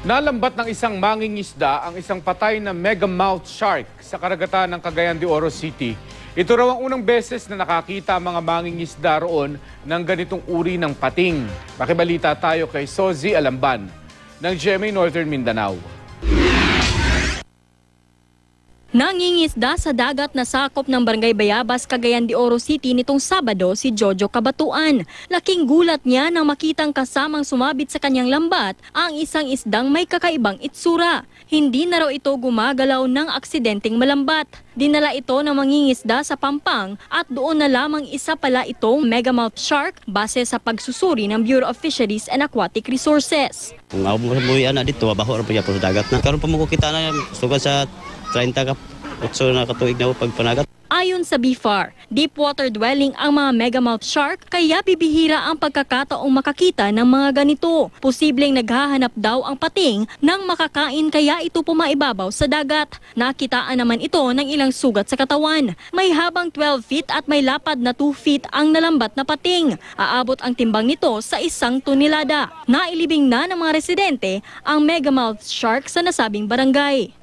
Nalambat ng isang mangingisda ang isang patay na megamouth shark sa karagatan ng Cagayan de Oro City. Ito raw ang unang beses na nakakita ang mga mangingisda roon ng ganitong uri ng pating. Makibalita tayo kay Sozi Alamban ng GMA Northern Mindanao. Nangingisda sa dagat na sakop ng Barangay Bayabas, Cagayan de Oro City nitong Sabado si Jojo Kabatuan. Laking gulat niya nang makitang kasamang sumabit sa kanyang lambat ang isang isdang may kakaibang itsura. Hindi na raw ito gumagalaw ng aksidenteng malambat. Dinala ito ng mangingisda sa Pampang at doon na lamang isa pala itong megamouth shark base sa pagsusuri ng Bureau of Fisheries and Aquatic Resources. Kung ako mo anak dito, baho rin po sa dagat na. Karoon pa mo kita na suga sa 30 ka 8 na katuig na pagpanagat. Ayon sa BFAR, deepwater dwelling ang mga megamouth shark kaya bibihira ang pagkakataong makakita ng mga ganito. Posibleng naghahanap daw ang pating ng makakain kaya ito pumaibabaw sa dagat. Nakitaan naman ito ng ilang sugat sa katawan. May habang 12 feet at may lapad na 2 feet ang nalambat na pating. Aabot ang timbang nito sa 1 tonelada. Nailibing na ng mga residente ang megamouth shark sa nasabing barangay.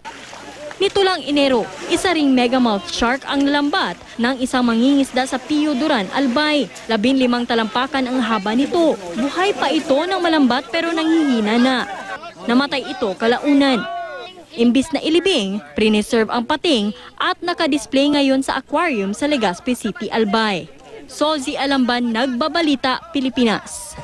Nito lang Enero, isa ring megamouth shark ang nalambat ng isang mangingisda sa Pio Duran, Albay. 15 talampakan ang haba nito. Buhay pa ito ng malambat pero nanghihina na. Namatay ito kalaunan. Imbis na ilibing, preserve ang pating at nakadisplay ngayon sa aquarium sa Legazpi City, Albay. Sozi Alamban, Nagbabalita, Pilipinas.